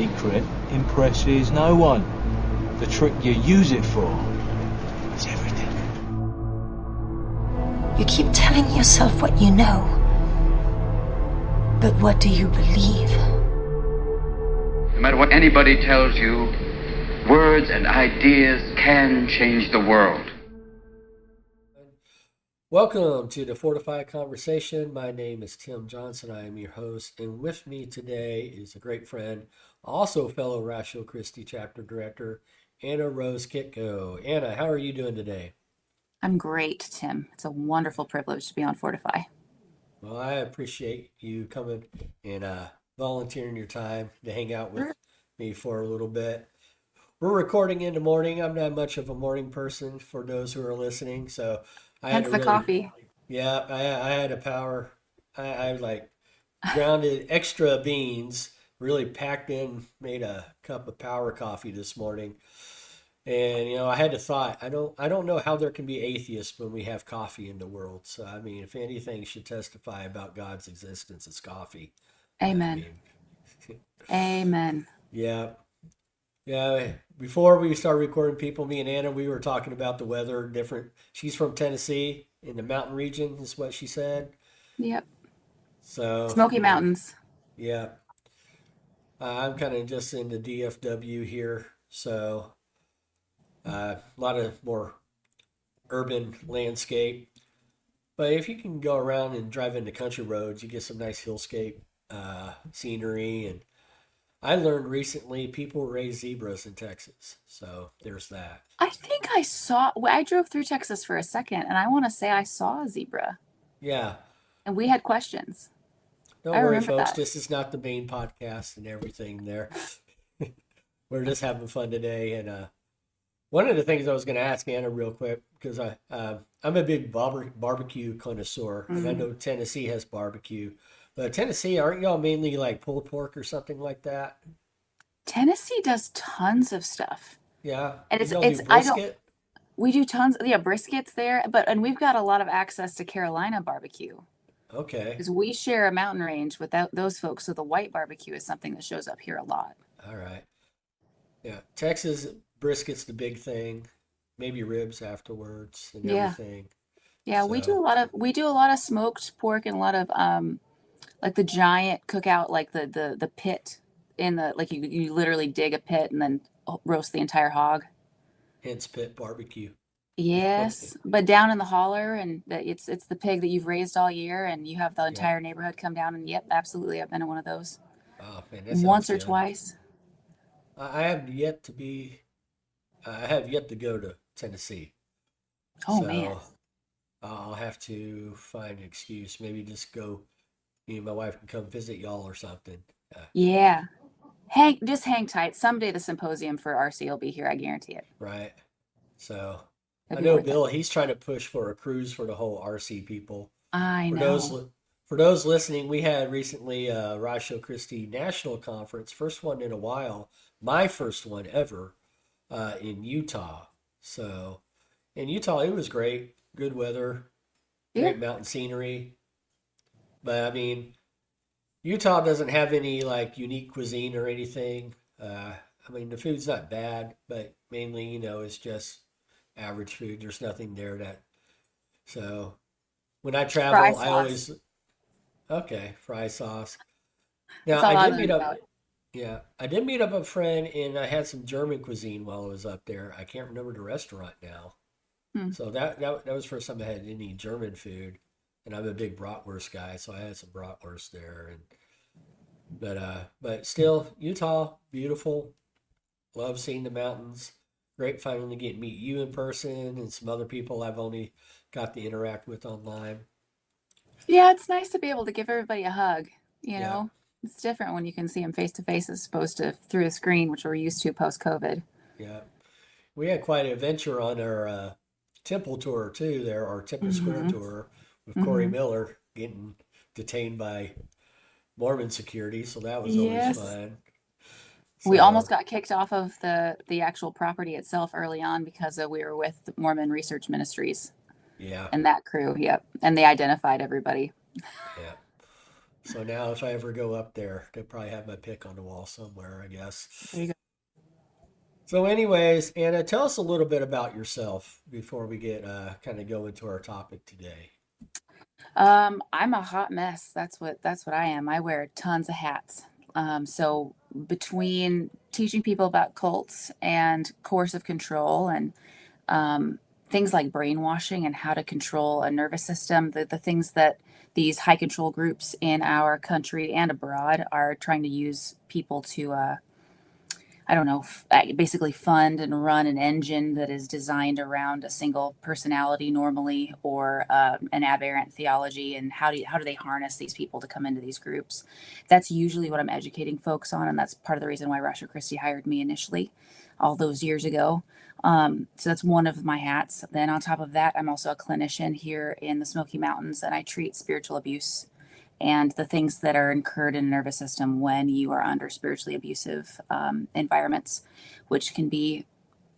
secret impresses no one. The trick you use it for is everything. You keep telling yourself what you know. But what do you believe? No matter what anybody tells you, words and ideas can change the world. Welcome to the Fortify Conversation. My name is Tim Johnson. I am your host, and with me today is a great friend, also fellow Ratio Christi chapter director, Anna Rose Kitko. Anna, how are you doing today? I'm great, Tim. It's a wonderful privilege to be on Fortify. Well, I appreciate you coming and volunteering your time to hang out with me for a little bit. We're recording in the morning. I'm not much of a morning person for those who are listening, so I had Hence to the really, coffee. yeah, I had a power. I like grounded extra beans, really packed in, made a cup of power coffee this morning. And I had to thought, I don't know how there can be atheists when we have coffee in the world. So I mean, if anything should testify about God's existence, it's coffee. I Amen. mean, Amen. yeah. Yeah, before we started recording people, me and Anna, we were talking about the weather different. She's from Tennessee in the mountain region, is what she said. Yep. So, Smoky Mountains. yeah, I'm kind of just in the DFW here. So, a lot of more urban landscape. But if you can go around and drive into country roads, you get some nice hillscape scenery. And I learned recently people raise zebras in Texas. So there's that. I think I drove through Texas for a second, and I want to say I saw a zebra, Yeah. and we had questions. Don't I worry, remember folks. that. This is not the main podcast and everything there. We're just having fun today. And one of the things I was going to ask Anna real quick, because I'm a big barbecue connoisseur, and I Mm. know Tennessee has barbecue. But Tennessee, aren't y'all mainly like pulled pork or something like that? Tennessee does tons of stuff. Yeah. And You don't do brisket? we do tons, yeah, briskets there, and we've got a lot of access to Carolina barbecue Okay. because we share a mountain range with those folks. So the white barbecue is something that shows up here a lot. All right. Yeah. Texas brisket's the big thing. Maybe ribs afterwards and Yeah. everything. Yeah, we do So, a lot of smoked pork and a lot of like the giant cookout, like the pit in the like you literally dig a pit and then roast the entire hog. hence pit barbecue. Yes, but down in the holler, and it's the pig that you've raised all year, and you have the Yeah. entire neighborhood come down, and yep, absolutely, I've been in one of those Oh, man, that sounds once or good. twice. I have yet to be, I have yet to go to Tennessee. Oh man, So I'll have to find an excuse. Maybe just go, me and my wife can come visit y'all or something. yeah. Just hang tight. Someday the symposium for RC will be here. I guarantee it. Right. So I It'll be know worth it. Bill, he's trying to push for a cruise for the whole RC people. I For those know. for those listening, we had recently a Ratio Christi National Conference, first one in a while, my first one ever, in Utah. So in Utah, it was great, good weather, Yeah. great mountain scenery. But I mean, Utah doesn't have any like unique cuisine or anything. I mean, the food's not bad, but mainly, it's just average food. There's nothing there that. So when I Fry travel, I sauce. always okay, fry sauce. That's Now all I I did meet learned up. about. Yeah, I did meet up a friend, and I had some German cuisine while I was up there. I can't remember the restaurant now. Hmm. So that was the first time I had any German food, and I'm a big bratwurst guy, so I had some bratwurst there. And but still, Utah, beautiful. Love seeing the mountains. Great finally get to meet you in person and some other people I've only got to interact with online. Yeah, it's nice to be able to give everybody a hug. You Yeah, know, it's different when you can see them face to face as opposed to through a screen, which we're used to post COVID. yeah. We had quite an adventure on our temple tour too. There, our Temple Square Hmm. tour with Corey Hmm. Miller getting detained by Mormon security, so that was always Yes. fun. We almost So got kicked off of the actual property itself early on because we were with Mormon Research Ministries yeah, and that crew. Yep. And they identified everybody. yeah. So now if I ever go up there, they probably have my pic on the wall somewhere, I guess. There you go. So, anyways, Anna, tell us a little bit about yourself before we get kind of go into our topic today. I'm a hot mess. That's what I am. I wear tons of hats. So between teaching people about cults and coercive control and things like brainwashing and how to control a nervous system, the things that these high control groups in our country and abroad are trying to use people to I don't know, basically fund and run an engine that is designed around a single personality normally, or an aberrant theology, and how do they harness these people to come into these groups? That's usually what I'm educating folks on, and that's part of the reason why Russia Christie hired me initially, all those years ago. So that's one of my hats. Then on top of that, I'm also a clinician here in the Smoky Mountains, and I treat spiritual abuse and the things that are incurred in the nervous system when you are under spiritually abusive environments, which can be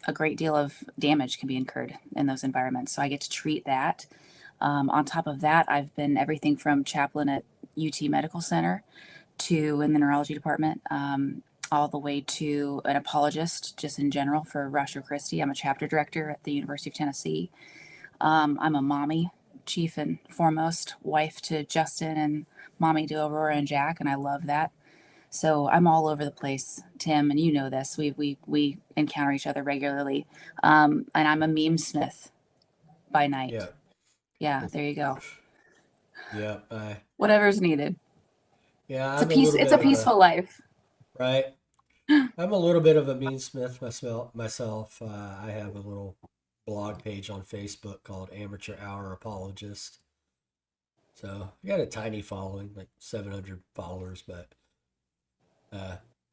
a great deal of damage can be incurred in those environments. So I get to treat that. On top of that, I've been everything from chaplain at UT Medical Center to in the neurology department, all the way to an apologist just in general for Russia Christie. I'm a chapter director at the University of Tennessee. I'm a mommy, chief and foremost, wife to Justin and mommy to Aurora and Jack, and I love that. So I'm all over the place, Tim, and you know this. We encounter each other regularly, and I'm a meme smith by night. Yeah, Yeah, there you go. yeah, Whatever's needed. yeah. It's a I'm a little It's bit a of a peaceful life. right. I'm a little bit of a mean smith myself. I have a little blog page on Facebook called Amateur Hour Apologist. So I got a tiny following, like 700 followers, but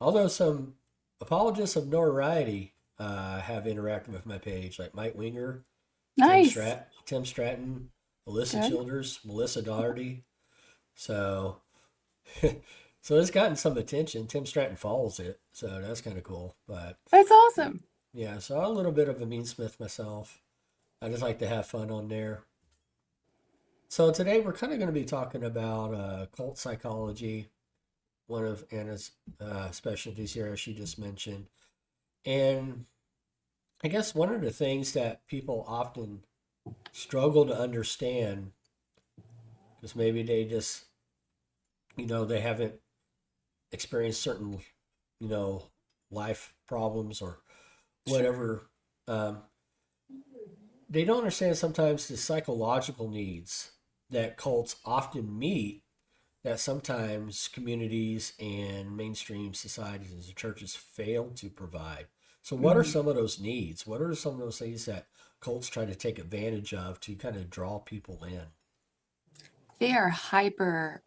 although some apologists of notoriety have interacted with my page, like Mike Winger, Nice. Tim Stratton, Alyssa Good. Childers, Melissa Doherty. So, so it's gotten some attention. Tim Stratton follows it, so that's kind of cool. But That's awesome. yeah, so I'm a little bit of a mean smith myself. I just like to have fun on there. So today we're kind of going to be talking about cult psychology, one of Anna's specialties here, as she just mentioned. And I guess one of the things that people often struggle to understand, because maybe they just, they haven't experienced certain, you know, life problems or whatever. Um, they don't understand sometimes the psychological needs that cults often meet that sometimes communities and mainstream societies and churches fail to provide. So, what are Mhm. some of those needs? What are some of those things that cults try to take advantage of to kind of draw people in? They are hyper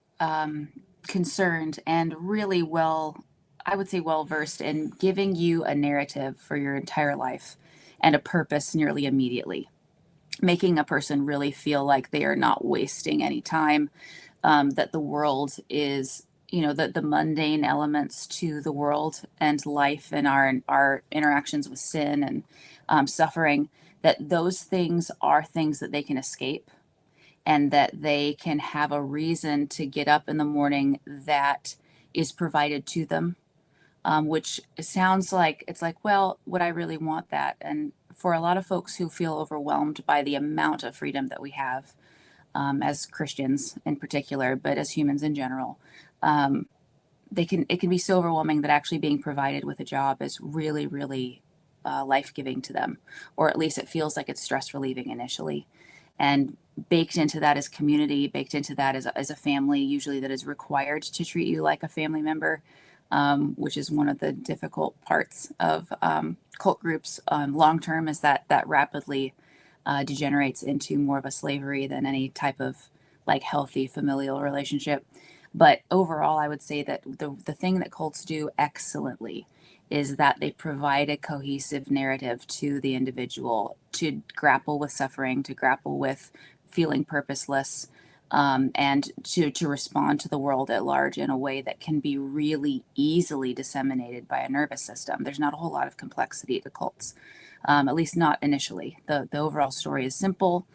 concerned and really well, I would say, well versed in giving you a narrative for your entire life and a purpose nearly immediately, making a person really feel like they are not wasting any time, that the world is, that the mundane elements to the world and life and our interactions with sin and suffering, that those things are things that they can escape and that they can have a reason to get up in the morning that is provided to them, which sounds like it's like, well, would I really want that? And for a lot of folks who feel overwhelmed by the amount of freedom that we have, as Christians in particular, but as humans in general, it can be so overwhelming that actually being provided with a job is really, really life giving to them, or at least it feels like it's stress relieving initially. And baked into that is community, baked into that is a family, usually that is required to treat you like a family member, which is one of the difficult parts of cult groups long term, is that rapidly degenerates into more of a slavery than any type of like healthy familial relationship. But overall, I would say that the thing that cults do excellently is that they provide a cohesive narrative to the individual to grapple with suffering, to grapple with feeling purposeless, and to respond to the world at large in a way that can be really easily disseminated by a nervous system. There's not a whole lot of complexity to cults, at least not initially. The overall story is simple.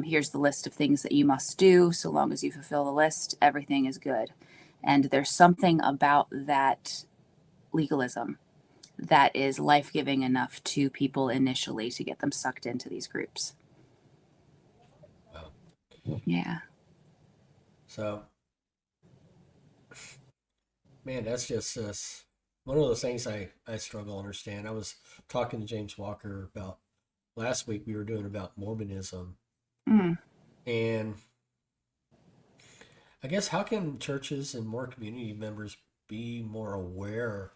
Here's the list of things that you must do. So long as you fulfill the list, everything is good. And there's something about that legalism that is life-giving enough to people initially to get them sucked into these groups. Wow. Yeah. So, man, that's just one of those things I struggle to understand. I was talking to James Walker about last week, we were doing about Mormonism. Mm. And I guess how can churches and more community members be more aware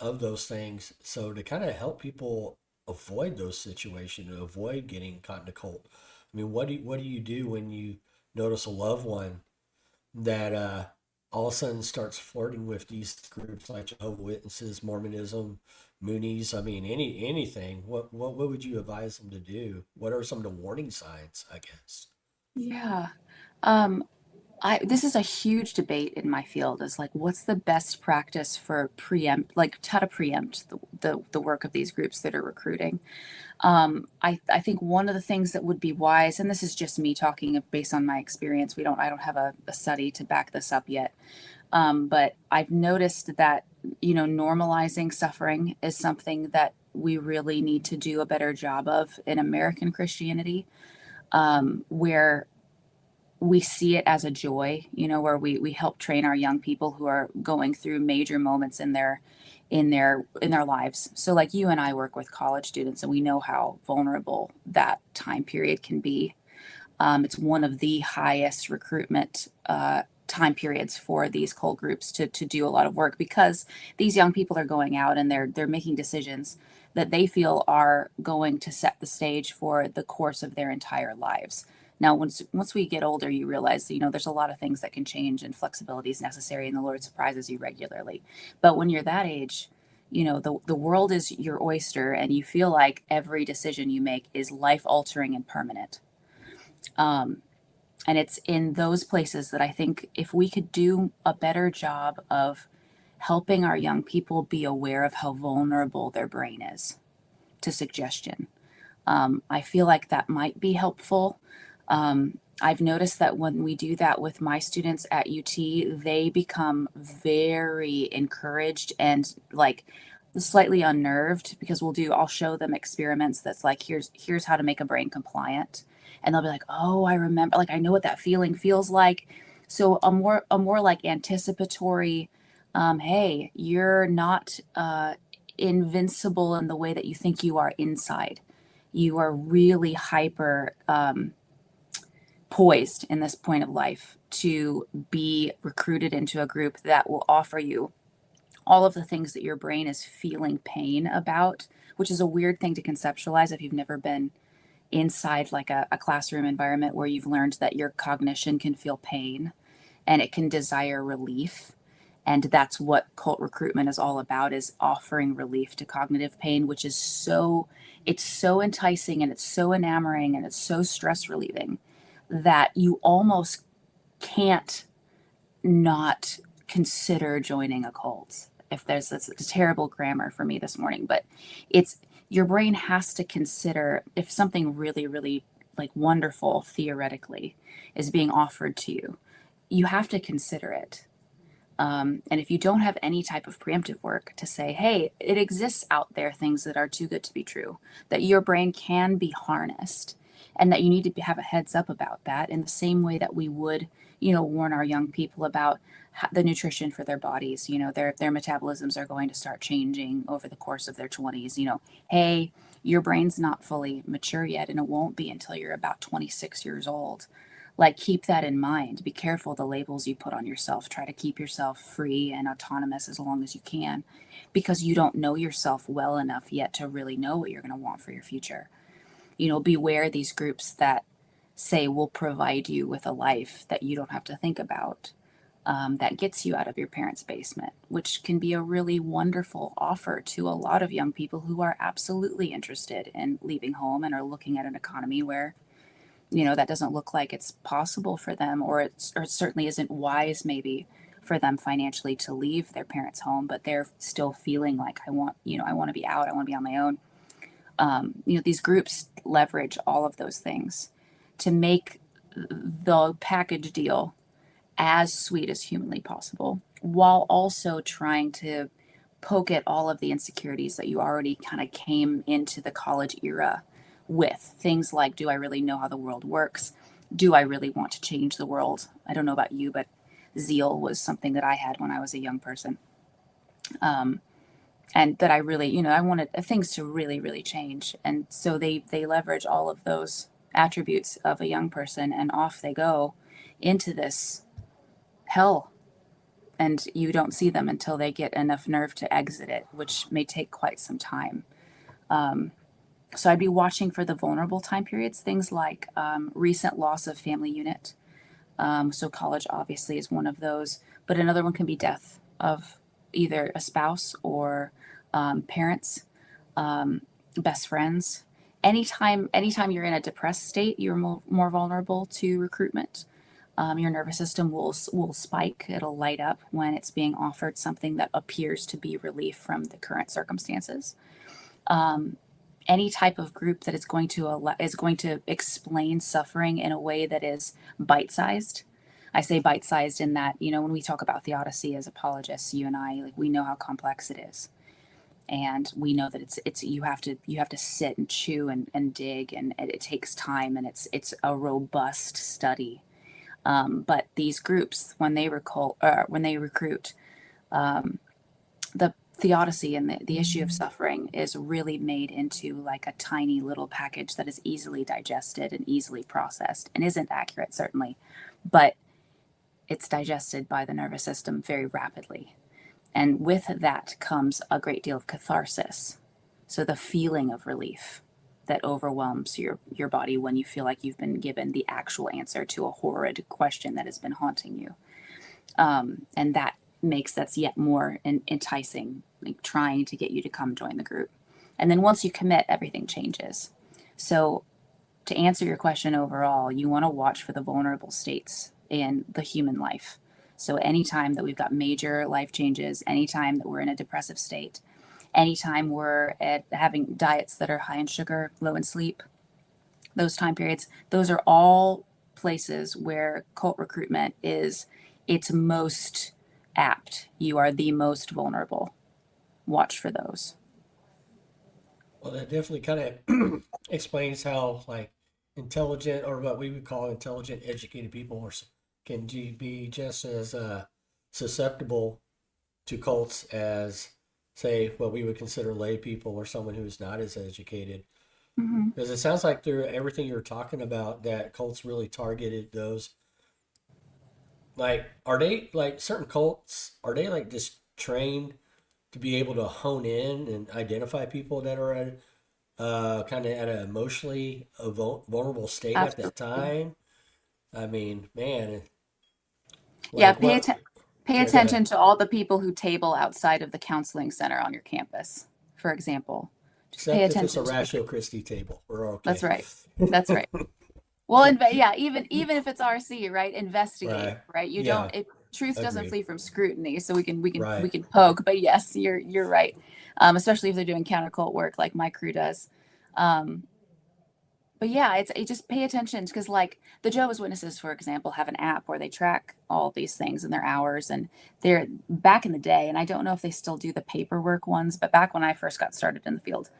of those things so to kind of help people avoid those situations, to avoid getting caught in a cult? I mean, what do you do when you notice a loved one that all of a sudden starts flirting with these groups like Jehovah Witnesses, Mormonism, Moonies? I mean, anything. What would you advise them to do? What are some of the warning signs, I guess? Yeah. This is a huge debate in my field is like, what's the best practice for like how to preempt the work of these groups that are recruiting? I think one of the things that would be wise, and this is just me talking based on my experience. I don't have a study to back this up yet. But I've noticed that, normalizing suffering is something that we really need to do a better job of in American Christianity, where we see it as a joy, where we help train our young people who are going through major moments in their lives. So like you and I work with college students and we know how vulnerable that time period can be. It's one of the highest recruitment time periods for these cult groups to do a lot of work because these young people are going out and they're making decisions that they feel are going to set the stage for the course of their entire lives. Now, once we get older, you realize, there's a lot of things that can change and flexibility is necessary and the Lord surprises you regularly. But when you're that age, the world is your oyster and you feel like every decision you make is life altering and permanent. And it's in those places that I think if we could do a better job of helping our young people be aware of how vulnerable their brain is to suggestion, I feel like that might be helpful. I've noticed that when we do that with my students at UT, they become very encouraged and like slightly unnerved because I'll show them experiments that's like, here's how to make a brain compliant. And they'll be like, oh, I remember, like, I know what that feeling feels like. So a more like anticipatory, hey, you're not invincible in the way that you think you are inside. You are really hyper poised in this point of life to be recruited into a group that will offer you all of the things that your brain is feeling pain about, which is a weird thing to conceptualize if you've never been inside like a classroom environment where you've learned that your cognition can feel pain and it can desire relief. And that's what cult recruitment is all about, is offering relief to cognitive pain, which is it's so enticing and it's so enamoring and it's so stress relieving that you almost can't not consider joining a cult. If that's a terrible grammar for me this morning, but it's your brain has to consider if something really, really like wonderful theoretically is being offered to you, you have to consider it. And if you don't have any type of preemptive work to say, hey, it exists out there, things that are too good to be true, that your brain can be harnessed, and that you need to have a heads up about that in the same way that we would, warn our young people about the nutrition for their bodies. Their metabolisms are going to start changing over the course of their 20s. Hey, your brain's not fully mature yet, and it won't be until you're about 26 years old. Like, keep that in mind. Be careful the labels you put on yourself. Try to keep yourself free and autonomous as long as you can, because you don't know yourself well enough yet to really know what you're going to want for your future. Beware these groups that say we'll provide you with a life that you don't have to think about, that gets you out of your parents' basement, which can be a really wonderful offer to a lot of young people who are absolutely interested in leaving home and are looking at an economy where that doesn't look like it's possible for them, or it certainly isn't wise maybe for them financially to leave their parents' home, but they're still feeling like I want to be out, I want to be on my own. These groups leverage all of those things to make the package deal as sweet as humanly possible, while also trying to poke at all of the insecurities that you already kind of came into the college era with. Things like, do I really know how the world works? Do I really want to change the world? I don't know about you, but zeal was something that I had when I was a young person. And that I really, I wanted things to really, really change. And so they leverage all of those attributes of a young person, and off they go into this hell. And you don't see them until they get enough nerve to exit it, which may take quite some time. So I'd be watching for the vulnerable time periods, things like recent loss of family unit. So college obviously is one of those, but another one can be death of either a spouse or parents, best friends. Anytime you're in a depressed state, you're more vulnerable to recruitment. Your nervous system will spike. It'll light up when it's being offered something that appears to be relief from the current circumstances. Any type of group that is going to explain suffering in a way that is bite-sized. I say bite-sized in that, when we talk about theodicy as apologists, you and I, like, we know how complex it is. And we know that it's you have to sit and chew and dig, and it takes time, and it's a robust study. But these groups, when they recruit, the theodicy and the issue of suffering is really made into like a tiny little package that is easily digested and easily processed, and isn't accurate, certainly, but it's digested by the nervous system very rapidly. And with that comes a great deal of catharsis. So the feeling of relief that overwhelms your body when you feel like you've been given the actual answer to a horrid question that has been haunting you. And that's yet more enticing, like trying to get you to come join the group. And then once you commit, everything changes. So to answer your question overall, you want to watch for the vulnerable states in the human life. So anytime that we've got major life changes, anytime that we're in a depressive state, anytime we're having diets that are high in sugar, low in sleep, those time periods, those are all places where cult recruitment is its most apt. You are the most vulnerable. Watch for those. Well, that definitely kind of explains how, like, intelligent, or what we would call intelligent, educated people can be just as susceptible to cults as, say, what we would consider lay people or someone who's not as educated. Mm-hmm. Because it sounds like through everything you're talking about, that cults really targeted those. Like, are they, like, certain cults, are they like just trained to be able to hone in and identify people that are at kind of at an emotionally vulnerable state at that Absolutely. time? I mean, man, Yeah, like what? pay Yeah, go ahead. attention to all the people who table outside of the counseling center on your campus, for example. Just pay Except if it's a attention to the Ratio group. Christie table, we're That's okay. right. That's right. Well, yeah, even if it's RC, right? Investigate, Right. right? You don't. Yeah. Truth doesn't Agreed. flee from scrutiny, so we Right. can poke. But yes, you're right. Especially if they're doing counter cult work like my crew does. Um, but yeah, it just pay attention, because like the Jehovah's Witnesses, for example, have an app where they track all these things and their hours, and they're back in the day, and I don't know if they still do the paperwork ones, but back when I first got started in the field,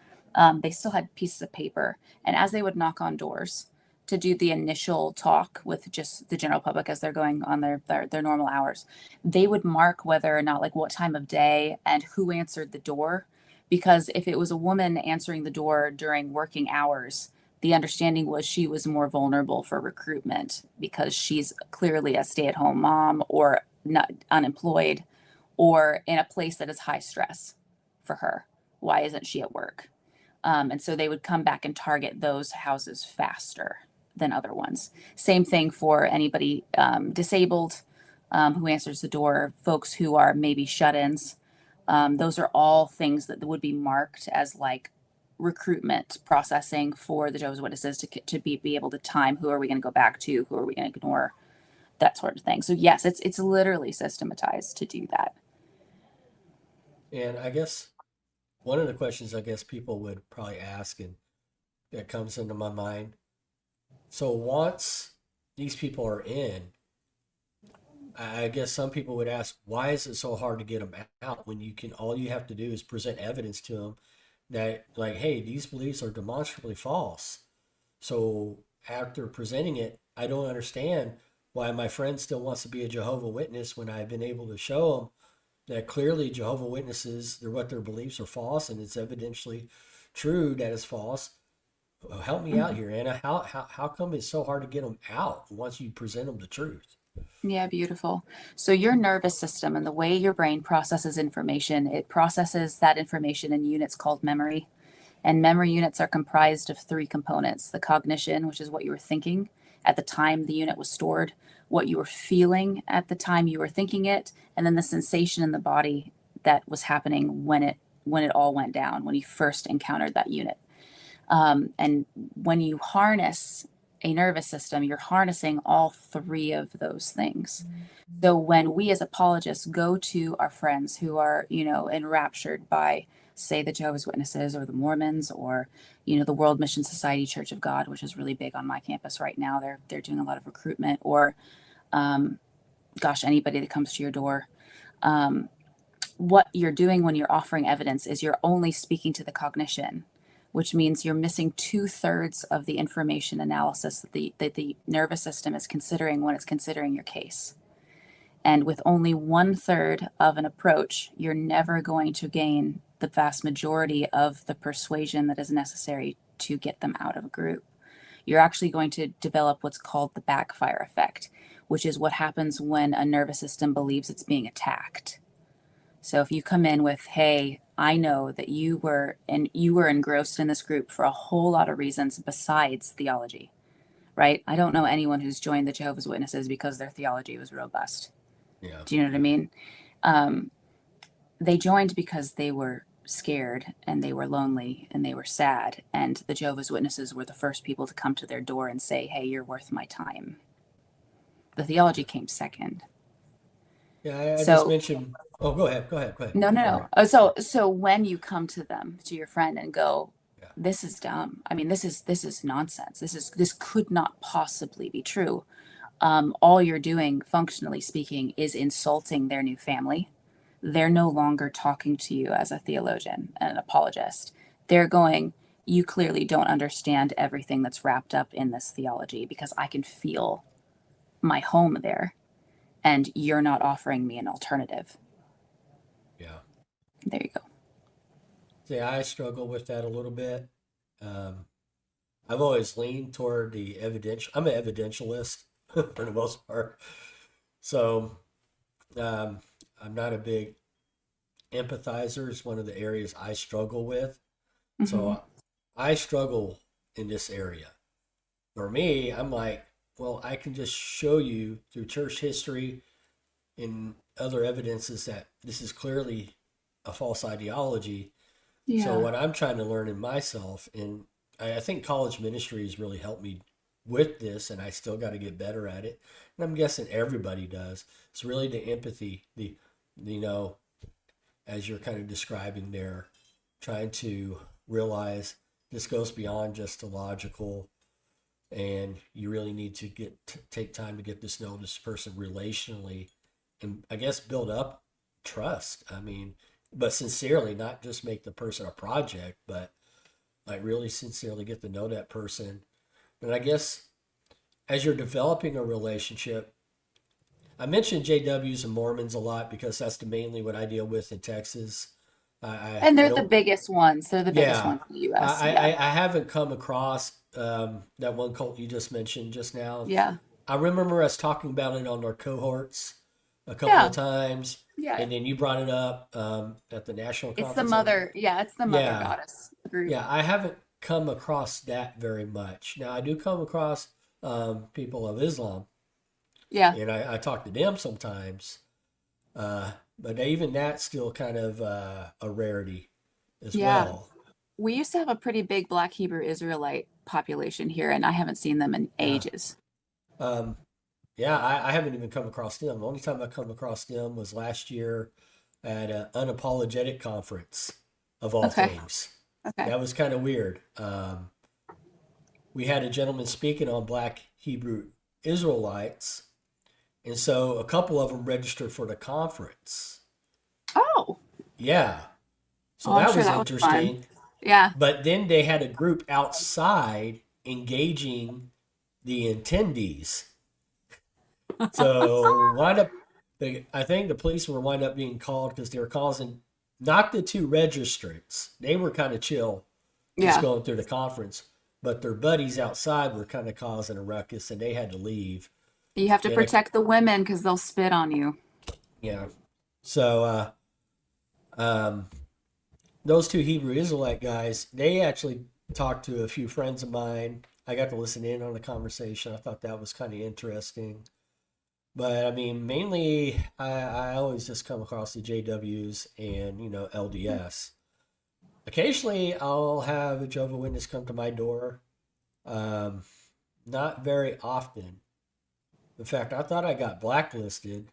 they still had pieces of paper, and as they would knock on doors to do the initial talk with just the general public as they're going on their normal hours, they would mark whether or not, like, what time of day and who answered the door, because if it was a woman answering the door during working hours, the understanding was she was more vulnerable for recruitment because she's clearly a stay-at-home mom, or not unemployed, or in a place that is high stress for her. Why isn't she at work? And so they would come back and target those houses faster than other ones. Same thing for anybody disabled, who answers the door, folks who are maybe shut-ins. Those are all things that would be marked as like recruitment processing for the Jehovah's Witnesses to be able to time, who are we going to go back to, who are we going to ignore, that sort of thing. So yes, it's literally systematized to do that. And I guess one of the questions I guess people would probably ask, and that comes into my mind, So once these people are in, I guess some people would ask, why is it so hard to get them out when you can, all you have to do is present evidence to them that, like, hey, these beliefs are demonstrably false. So after presenting it, I don't understand why my friend still wants to be a Jehovah Witness when I've been able to show them that clearly Jehovah Witnesses, they're what their beliefs are false, and it's evidentially true that it's false. Help me out Mhm. here, Anna. How come it's so hard to get them out once you present them the truth? Yeah, beautiful. So your nervous system and the way your brain processes information, it processes that information in units called memory. And memory units are comprised of three components: the cognition, which is what you were thinking at the time the unit was stored, what you were feeling at the time you were thinking it, and then the sensation in the body that was happening when it all went down, when you first encountered that unit. And when you harness a nervous system, you're harnessing all three of those things. So when we as apologists go to our friends who are, enraptured by, say, the Jehovah's Witnesses or the Mormons or, the World Mission Society Church of God, which is really big on my campus right now. They're doing a lot of recruitment, or gosh, anybody that comes to your door. What you're doing when you're offering evidence is you're only speaking to the cognition, which means you're missing 2/3 of the information analysis that the nervous system is considering when it's considering your case. And with only 1/3 of an approach, you're never going to gain the vast majority of the persuasion that is necessary to get them out of a group. You're actually going to develop what's called the backfire effect, which is what happens when a nervous system believes it's being attacked. So if you come in with, hey, I know that you were engrossed in this group for a whole lot of reasons besides theology, right? I don't know anyone who's joined the Jehovah's Witnesses because their theology was robust. Yeah, Do you know what I yeah, mean? Um, they joined because they were scared and they were lonely and they were sad. And the Jehovah's Witnesses were the first people to come to their door and say, hey, you're worth my time. The theology came second. yeah. I just So mentioned. Oh, go ahead, go ahead, go ahead. no, no, Sorry. no. So when you come to them, to your friend, and go, Yeah, this is dumb. I mean, this is nonsense. This could not possibly be true. All you're doing, functionally speaking, is insulting their new family. They're no longer talking to you as a theologian and an apologist. They're going, you clearly don't understand everything that's wrapped up in this theology because I can feel my home there, and you're not offering me an alternative. yeah. There you go. See, I struggle with that a little bit. Um, I've always leaned toward the evidential. I'm an evidentialist for the most part. So um, I'm not a big empathizer. Is one of the areas I struggle with. Hmm. So I struggle in this area. For me, I'm like, well, I can just show you through church history and other evidences that this is clearly a false ideology. So Yeah. what I'm trying to learn in myself, and I think college ministry has really helped me with this, and I still got to get better at it. And I'm guessing everybody does. It's really the empathy, the you know, as you're kind of describing there, trying to realize this goes beyond just the logical, and you really need to take time to get this know this person relationally, and I guess build up trust. I mean, but sincerely, not just make the person a project, but like really sincerely get to know that person. And I guess as you're developing a relationship, I mentioned JWs and Mormons a lot because that's mainly what I deal with in Texas. And I they're the don't. biggest ones. They're the biggest Yeah, ones in the US. Yeah. I haven't come across that one cult you just mentioned just now. Yeah. I remember us talking about it on our cohorts a couple of Yeah. times, Yeah. and then you brought it up at the national It's the conference. mother. Yeah. It's the mother Yeah, goddess group. yeah, I haven't come across that very much. Now I do come across people of Islam, Yeah. and I talk to them sometimes, but even that's still kind of a rarity as Yeah. well. We used to have a pretty big Black Hebrew Israelite population here, and I haven't seen them in Yeah. ages. Um, yeah, I haven't even come across them. The only time I come across them was last year at an unapologetic conference, of all Okay. things. Okay. That was kind of weird. we had a gentleman speaking on Black Hebrew Israelites, and so a couple of them registered for the conference. Oh, Yeah, so oh, I'm that sure was that was fun. interesting. Yeah. But then they had a group outside engaging the attendees. So wind up, I think the police were wind up being called because they were causing not the two registrants. They were kind of chill, just Yeah. going through the conference, but their buddies outside were kind of causing a ruckus, and they had to leave. You have to And protect the women because they'll spit on you. yeah, so um, those two Hebrew Israelite guys, they actually talked to a few friends of mine. I got to listen in on the conversation. I thought that was kind of interesting. But I mean, mainly, I always just come across the JWs and, LDS. Occasionally, I'll have a Jehovah Witness come to my door. Um, Not very often. In fact, I thought I got blacklisted,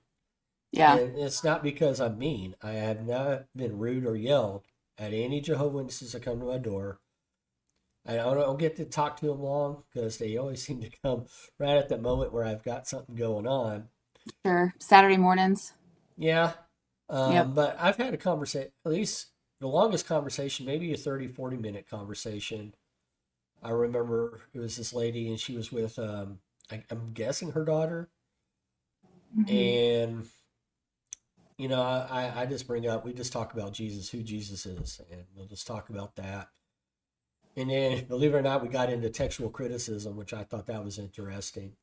Yeah. and it's not because I'm mean. I have not been rude or yelled at any Jehovah Witnesses that come to my door. I don't get to talk to them long because they always seem to come right at the moment where I've got something going on. Sure. Saturday mornings. Yeah. Yep. But I've had a conversation, at least the longest conversation, maybe a 30, 40-minute conversation. I remember it was this lady and she was with, I'm guessing her daughter. Hmm. And, I just we just talk about Jesus, who Jesus is, and we'll just talk about that. And then, believe it or not, we got into textual criticism, which I thought that was interesting.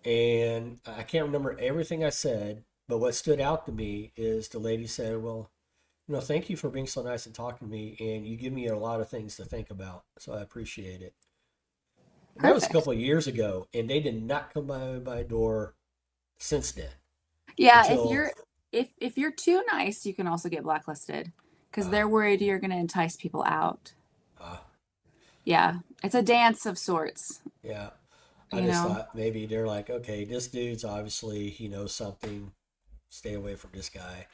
And I can't remember everything I said, but what stood out to me is the lady said, well, thank you for being so nice and talking to me, and you give me a lot of things to think about, so I appreciate it. And that was a Perfect. couple of years ago, and they did not come by my door since then Yeah, until, if you're too nice, you can also get blacklisted because uh, they're worried you're going to entice people out. uh, Yeah, it's a dance of sorts, yeah. I you just know. thought maybe they're like, okay, this dude's obviously, he knows something, stay away from this guy.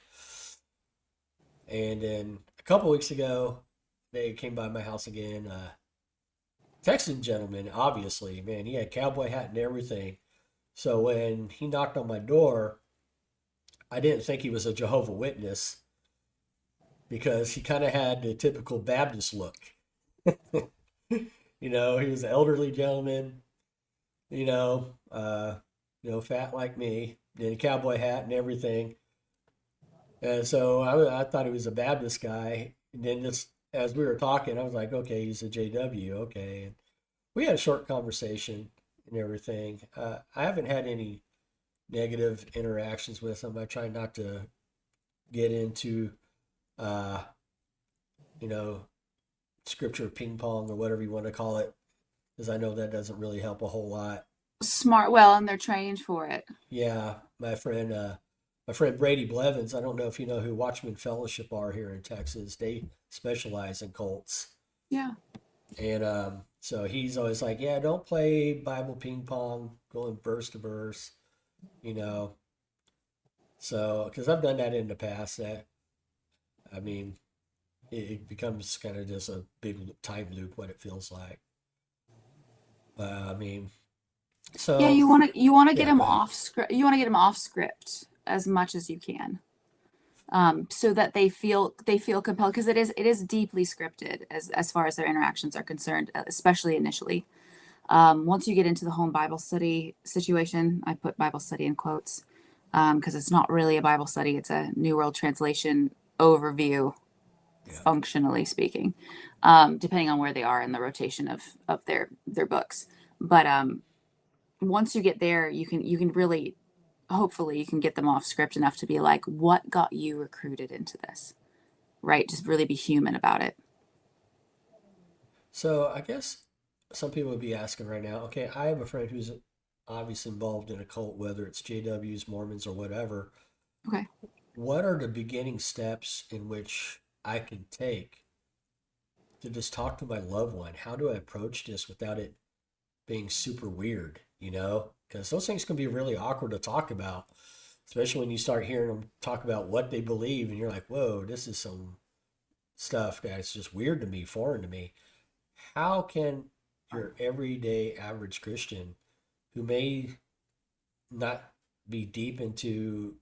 And then a couple weeks ago, they came by my house again. Texan gentleman, obviously, man, he had cowboy hat and everything. So when he knocked on my door, I didn't think he was a Jehovah Witness because he kind of had the typical Baptist look. He was an elderly gentleman, you know, uh, fat like me, in a cowboy hat and everything. And so I thought he was a Baptist guy. And then just as we were talking, I was like, okay, he's a JW, okay. And we had a short conversation and everything. I haven't had any negative interactions with him. I try not to get into, uh, you know, scripture ping pong or whatever you want to call it, because I know that doesn't really help a whole lot. Smart, well, and they're trained for it. Yeah, my friend Brady Blevins. I don't know if you know who Watchman Fellowship are here in Texas. They specialize in cults, Yeah. and so he's always like, "Yeah, don't play Bible ping pong, going verse to verse," you know. So because I've done that in the past, that I mean, it becomes kind of just a big time loop what it feels like. I mean, Yeah, so you want to get yeah, them go ahead. off script. You want to get them off script as much as you can, so that they feel compelled because it is deeply scripted as far as their interactions are concerned, especially initially. Once you get into the home Bible study situation, I put Bible study in quotes because it's not really a Bible study; it's a New World Translation overview, Yeah. functionally speaking, depending on where they are in the rotation of their books. But once you get there, you can really, hopefully you can get them off script enough to be like, what got you recruited into this? Right? Just really be human about it. So I guess some people would be asking right now, okay, I have a friend who's obviously involved in a cult, whether it's JWs, Mormons, or whatever. Okay. What are the beginning steps in which I can take to just talk to my loved one? How do I approach this without it being super weird, Because those things can be really awkward to talk about, especially when you start hearing them talk about what they believe, and you're like, whoa, this is some stuff that's just weird to me, foreign to me. How can your everyday average Christian who may not be deep into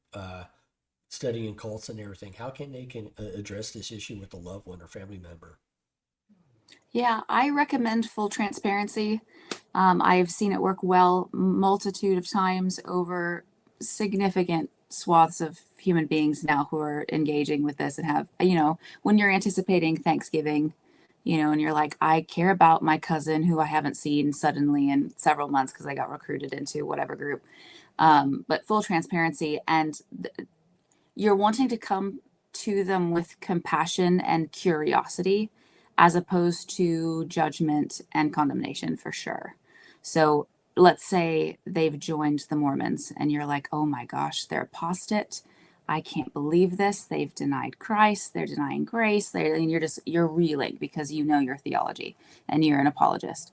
studying cults and everything, how can they address this issue with a loved one or family member? Yeah, I recommend full transparency. I've seen it work well multitude of times over significant swaths of human beings now who are engaging with this and have, when you're anticipating Thanksgiving, and you're like, I care about my cousin who I haven't seen suddenly in several months because I got recruited into whatever group. But full transparency, and you're wanting to come to them with compassion and curiosity as opposed to judgment and condemnation for sure. So let's say they've joined the Mormons and you're like, oh my gosh, they're apostate. I can't believe this. They've denied Christ. They're denying grace. And you're reeling because you know your theology and you're an apologist.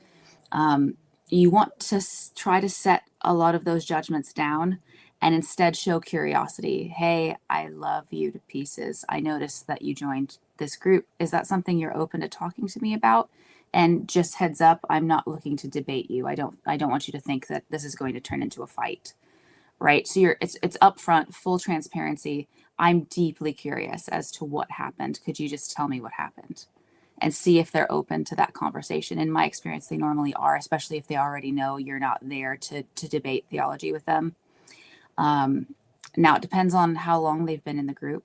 You want to try to set a lot of those judgments down and instead show curiosity. Hey, I love you to pieces. I noticed that you joined this group. Is that something you're open to talking to me about? And just heads up, I'm not looking to debate you. I don't want you to think that this is going to turn into a fight. Right? So it's upfront, full transparency. I'm deeply curious as to what happened. Could you just tell me what happened? And see if they're open to that conversation. In my experience, they normally are, especially if they already know you're not there to debate theology with them. Now, it depends on how long they've been in the group.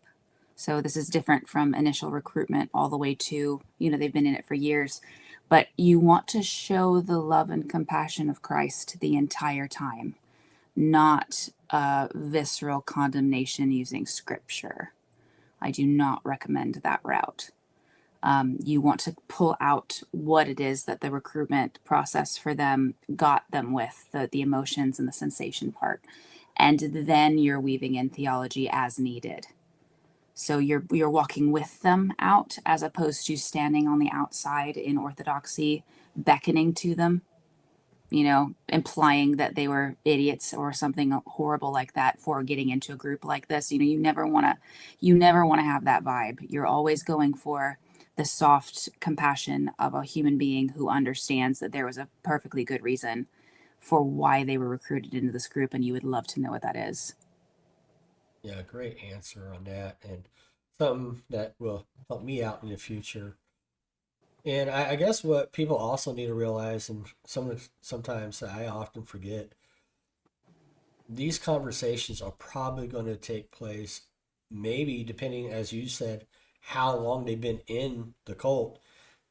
So this is different from initial recruitment all the way to, they've been in it for years. But you want to show the love and compassion of Christ the entire time, not visceral condemnation using scripture. I do not recommend that route. You want to pull out what it is that the recruitment process for them got them with, the emotions and the sensation part. And then you're weaving in theology as needed. So you're walking with them out as opposed to standing on the outside in orthodoxy, beckoning to them, implying that they were idiots or something horrible like that for getting into a group like this. You never want to have that vibe. You're always going for the soft compassion of a human being who understands that there was a perfectly good reason for why they were recruited into this group, and you would love to know what that is. Yeah, great answer on that, and something that will help me out in the future. And I guess what people also need to realize, and sometimes I often forget, these conversations are probably going to take place, maybe depending, as you said, how long they've been in the cult.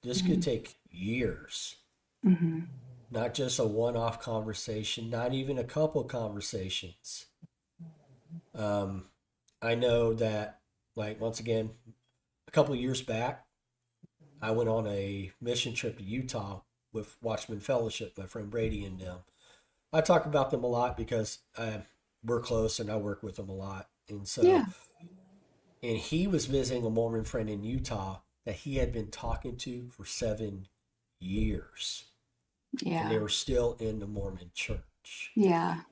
This could take years, Mm-hmm. not just a one-off conversation, not even a couple conversations. Um, I know that, like, once again, a couple of years back, I went on a mission trip to Utah with Watchman Fellowship, my friend Brady and them. I talk about them a lot because we're close and I work with them a lot. And so, Yeah. and he was visiting a Mormon friend in Utah that he had been talking to for 7 years. And they Yeah. were still in the Mormon church. Yeah.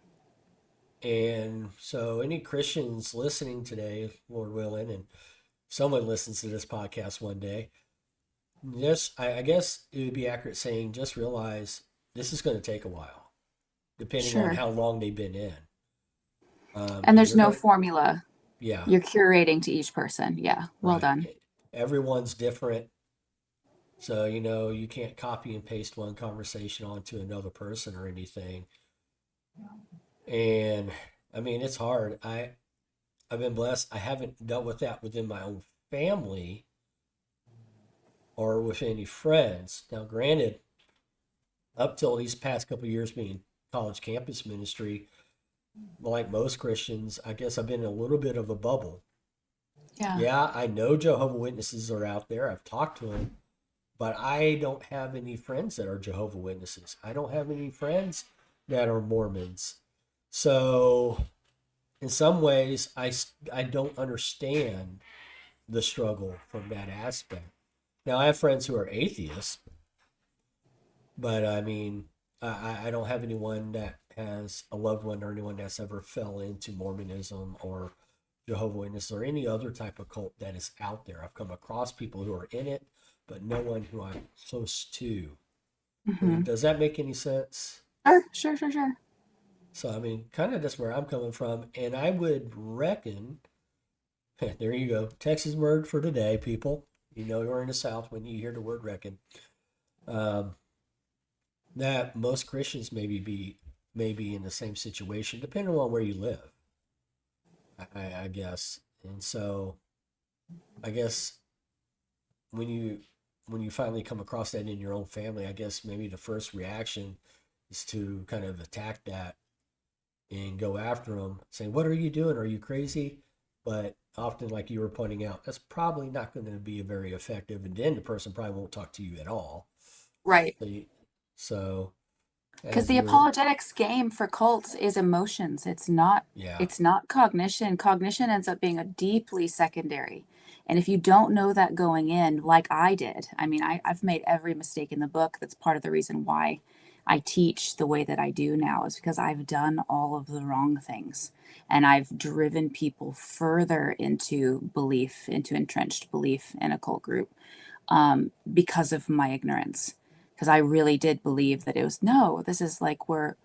And so, any Christians listening today, Lord willing, and someone listens to this podcast one day, I guess it would be accurate saying just realize this is going to take a while, depending on Sure. how long they've been in. And And there's you're no going, formula. yeah, You're curating to each person. Yeah. Well right. done. Everyone's different. So, you can't copy and paste one conversation onto another person or anything. And I mean, it's hard. I've been blessed. I haven't dealt with that within my own family or with any friends. Now, granted, up till these past couple of years being college campus ministry, like most Christians, I guess I've been in a little bit of a bubble. Yeah. Yeah, I know Jehovah Witnesses are out there. I've talked to them, but I don't have any friends that are Jehovah Witnesses. I don't have any friends that are Mormons. So, in some ways, I don't understand the struggle from that aspect. Now, I have friends who are atheists, but I mean, I don't have anyone that has a loved one or anyone that's ever fell into Mormonism or Jehovah Witness or any other type of cult that is out there. I've come across people who are in it, but no one who I'm close to. Mm-hmm. Does that make any sense? Sure. So, I mean, kind of that's where I'm coming from. And I would reckon, there you go, Texas word for today, people. You know you're in the South when you hear the word reckon. Um, that most Christians maybe in the same situation, depending on where you live, I guess. And so I guess when you finally come across that in your own family, I guess maybe the first reaction is to kind of attack that and go after them, saying, "What are you doing? Are you crazy?" But often, like you were pointing out, that's probably not going to be very effective, and then the person probably won't talk to you at all. Right. So, so Because as the you're, apologetics game for cults is emotions. yeah, It's not cognition. Cognition ends up being a deeply secondary. And if you don't know that going in, like I did, I mean, I've made every mistake in the book. That's part of the reason why I teach the way that I do now, is because I've done all of the wrong things. And I've driven people further into belief, into entrenched belief in a cult group, because of my ignorance. Because I really did believe that it was, no, this is like we're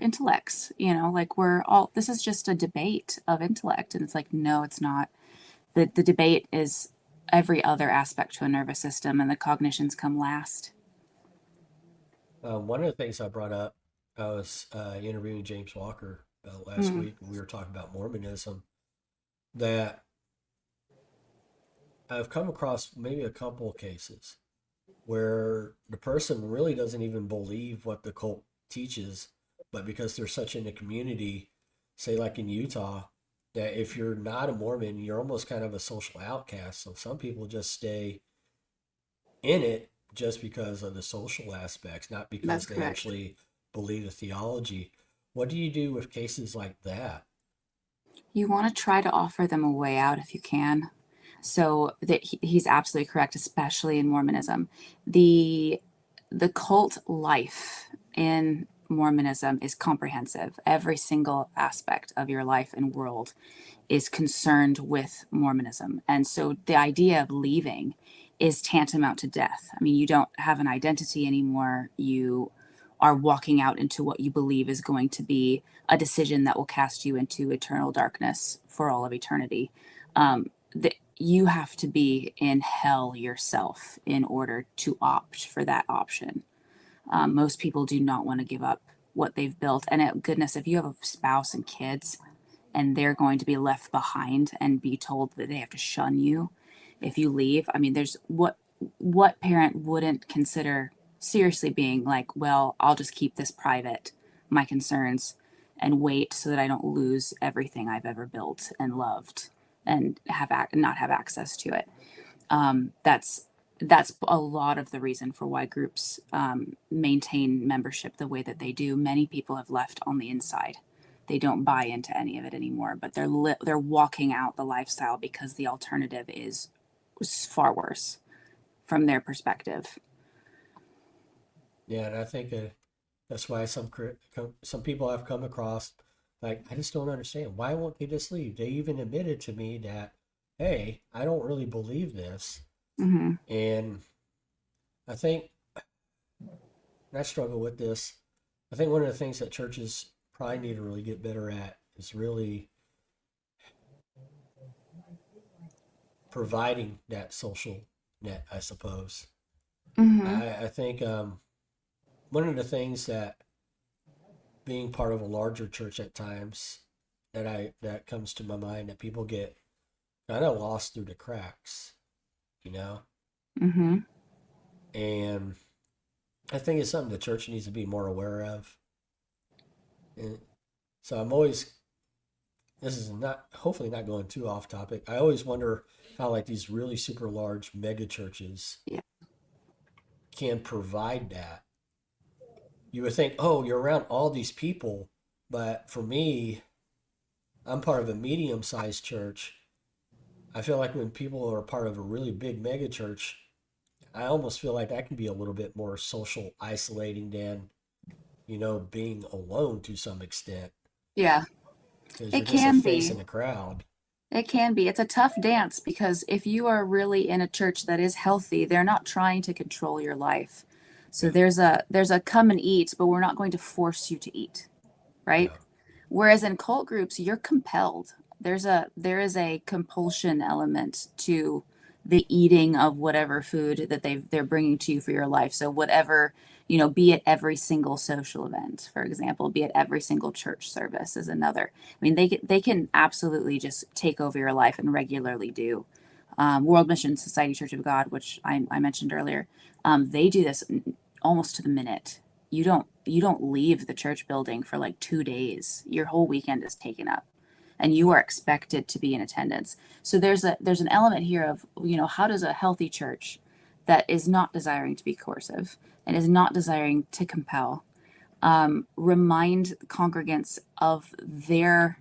intellects, like we're all, this is just a debate of intellect. And it's like, no, it's not. The debate is every other aspect to a nervous system, and the cognitions come last. one of the things I brought up, I was interviewing James Walker last Mm, week, and we were talking about Mormonism. That I've come across maybe a couple of cases where the person really doesn't even believe what the cult teaches, but because they're such in the community, say like in Utah, that if you're not a Mormon, you're almost kind of a social outcast. So some people just stay in it just because of the social aspects, not that's because they correct. actually believe the theology. What do you do with cases like that? You want to try to offer them a way out if you can. So that he's absolutely correct, especially in Mormonism. The the cult life in Mormonism is comprehensive. Every single aspect of your life and world is concerned with Mormonism. And so the idea of leaving is tantamount to death. I mean, you don't have an identity anymore. You are walking out into what you believe is going to be a decision that will cast you into eternal darkness for all of eternity. You have to be in hell yourself in order to opt for that option. Most people do not want to give up what they've built. And goodness, if you have a spouse and kids, and they're going to be left behind and be told that they have to shun you if you leave. I mean, there's what parent wouldn't consider seriously being like, well, I'll just keep this private, my concerns, and wait so that I don't lose everything I've ever built and loved and not have access to it. That's a lot of the reason for why groups maintain membership the way that they do. Many people have left on the inside. They don't buy into any of it anymore, but they're walking out the lifestyle because the alternative is far worse from their perspective. Yeah, and I think that's why some people have come across, like, I just don't understand. Why won't they just leave? They even admitted to me that, hey, I don't really believe this. Mm-hmm. And I think, and I struggle with this, I think one of the things that churches probably need to really get better at is really providing that social net, I suppose. Mm-hmm. I think one of the things that being part of a larger church at times that comes to my mind, that people get kind of lost through the cracks, you know? Mm-hmm. And I think it's something the church needs to be more aware of. And so I'm always, this is not, hopefully not going too off topic. I always wonder how like these really super large mega churches Yeah. can provide that. You would think, oh, you're around all these people, but for me, I'm part of a medium-sized church. I feel like when people are part of a really big mega church, I almost feel like that can be a little bit more social isolating than, being alone to some extent, Yeah. because you're It just a can face be. in a crowd. It can be. It's a tough dance because if you are really in a church that is healthy, they're not trying to control your life. So there's a come and eat, but we're not going to force you to eat, right? Yeah. Whereas in cult groups, you're compelled. There is a compulsion element to the eating of whatever food that they're bringing to you for your life. So whatever, be it every single social event, for example, be it every single church service is another. I mean, they can absolutely just take over your life and regularly do. World Mission Society Church of God, which I mentioned earlier, they do this almost to the minute. You don't leave the church building for like 2 days. Your whole weekend is taken up, and you are expected to be in attendance. So there's an element here of, how does a healthy church that is not desiring to be coercive and is not desiring to compel remind congregants of their,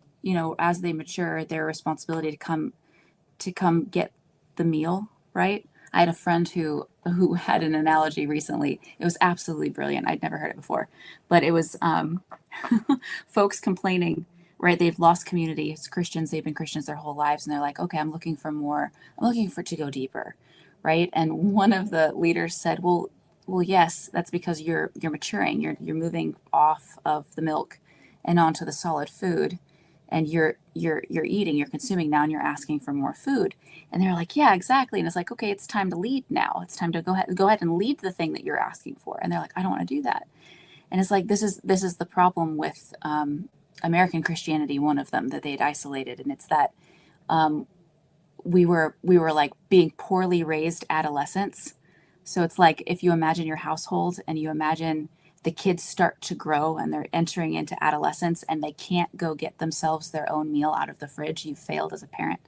as they mature, their responsibility to come get the meal, right? I had a friend who had an analogy recently. It was absolutely brilliant. I'd never heard it before, but it was folks complaining, right? They've lost community. It's Christians. They've been Christians their whole lives, and they're like, okay, I'm looking for more. I'm looking for to go deeper, right? And one of the leaders said, well, yes, that's because you're maturing. You're moving off of the milk and onto the solid food, and you're eating, you're consuming now, and you're asking for more food. And they're like, yeah, exactly. And it's like, okay, it's time to lead now. It's time to go ahead and lead the thing that you're asking for. And they're like, I don't want to do that. And it's like, this is the problem with American Christianity, one of them that they'd isolated. And it's that we were like being poorly raised adolescents. So it's like, if you imagine your household and you imagine the kids start to grow and they're entering into adolescence and they can't go get themselves their own meal out of the fridge, you failed as a parent,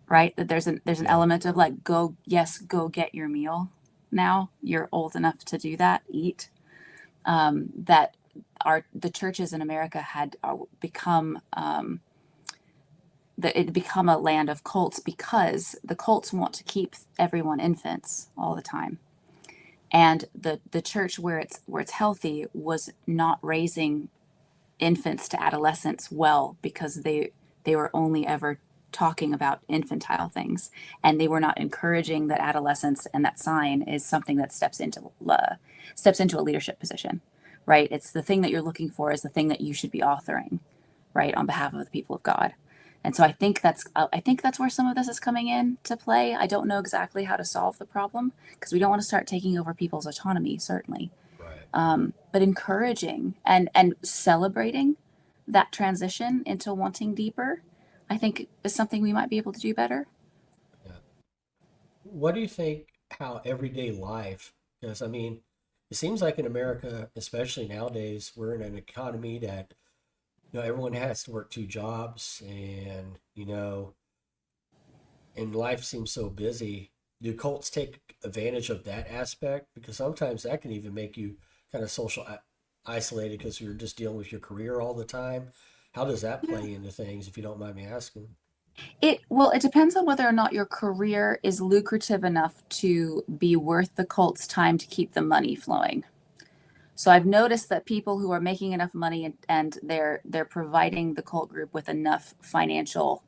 right? That there's an element of like, go get your meal now. You're old enough to do that, eat. That the churches in America had become that it become a land of cults because the cults want to keep everyone infants all the time. And the church where it's healthy was not raising infants to adolescence well, because they were only ever talking about infantile things, and they were not encouraging that adolescence and that sign is something that steps into a leadership position, right? It's the thing that you're looking for is the thing that you should be authoring, right, on behalf of the people of God. And so I think that's where some of this is coming in to play. I don't know exactly how to solve the problem, because we don't want to start taking over people's autonomy, certainly, Right. but encouraging and celebrating that transition into wanting deeper, I think is something we might be able to do better. Yeah. What do you think how everyday life, because I mean, it seems like in America, especially nowadays, we're in an economy that, everyone has to work two jobs, and, and life seems so busy. Do cults take advantage of that aspect? Because sometimes that can even make you kind of isolated because you're just dealing with your career all the time. How does that play into things, if you don't mind me asking? It depends on whether or not your career is lucrative enough to be worth the cult's time to keep the money flowing. So I've noticed that people who are making enough money and they're providing the cult group with enough financial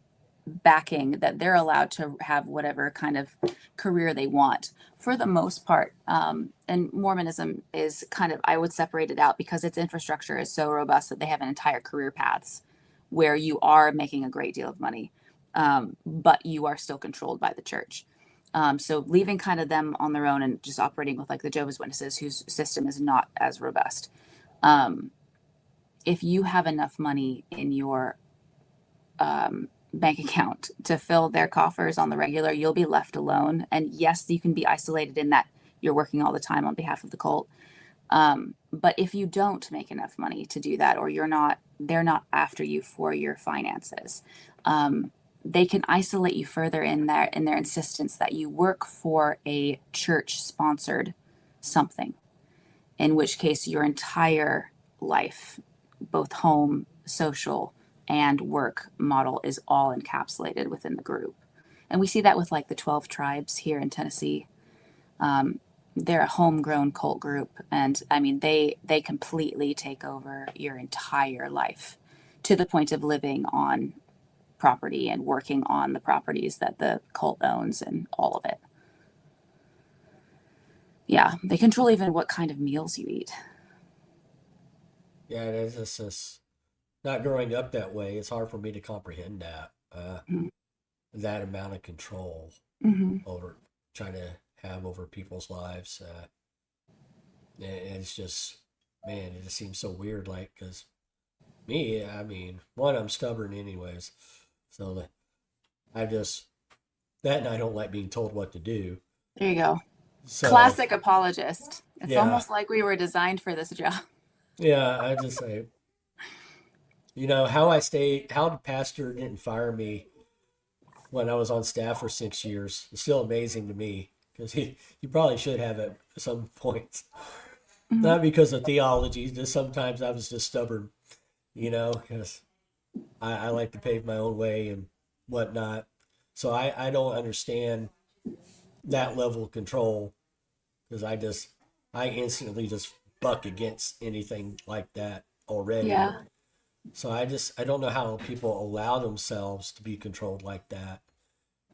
backing that they're allowed to have whatever kind of career they want for the most part. And Mormonism is kind of, I would separate it out because its infrastructure is so robust that they have an entire career paths where you are making a great deal of money, but you are still controlled by the church. So leaving kind of them on their own and just operating with like the Jehovah's Witnesses, whose system is not as robust. Um, if you have enough money in your bank account to fill their coffers on the regular, you'll be left alone. And yes, you can be isolated in that you're working all the time on behalf of the cult. But if you don't make enough money to do that, or they're not after you for your finances, they can isolate you further in their insistence that you work for a church sponsored something, in which case your entire life, both home, social, and work model is all encapsulated within the group. And we see that with like the 12 tribes here in Tennessee. They're a homegrown cult group, and I mean they completely take over your entire life to the point of living on property and working on the properties that the cult owns and all of it. Yeah, they control even what kind of meals you eat. Yeah, it is just not growing up that way. It's hard for me to comprehend that Mm-hmm. that amount of control Mm-hmm. over trying to have over people's lives. And it's just, man, it just seems so weird. Like, because me, I mean, one, I'm stubborn anyways. So I just, that and I don't like being told what to do. There you go. So, Classic apologist. It's yeah, almost like we were designed for this job. yeah, I just say, how the pastor didn't fire me when I was on staff for 6 years. It's still amazing to me because he probably should have at some point. Mm-hmm. Not because of theology, just sometimes I was just stubborn, because I like to pave my own way and whatnot. So I don't understand that level of control because I instantly just buck against anything like that already. Yeah. So I don't know how people allow themselves to be controlled like that.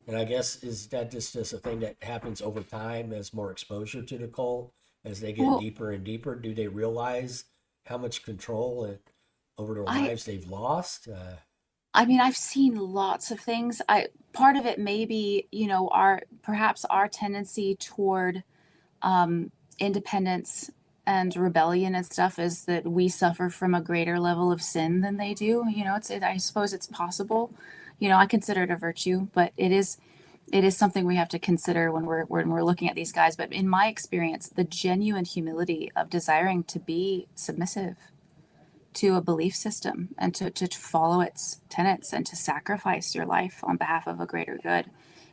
And I guess is that just a thing that happens over time as more exposure to the cult, as they get Well, deeper and deeper? Do they realize how much control over their I lives they've lost? I mean, I've seen lots of things. I Part of it may be, our perhaps our tendency toward independence and rebellion and stuff is that we suffer from a greater level of sin than they do. I suppose it's possible. I consider it a virtue, but it is something we have to consider when we're looking at these guys. But in my experience, the genuine humility of desiring to be submissive to a belief system and to follow its tenets and to sacrifice your life on behalf of a greater good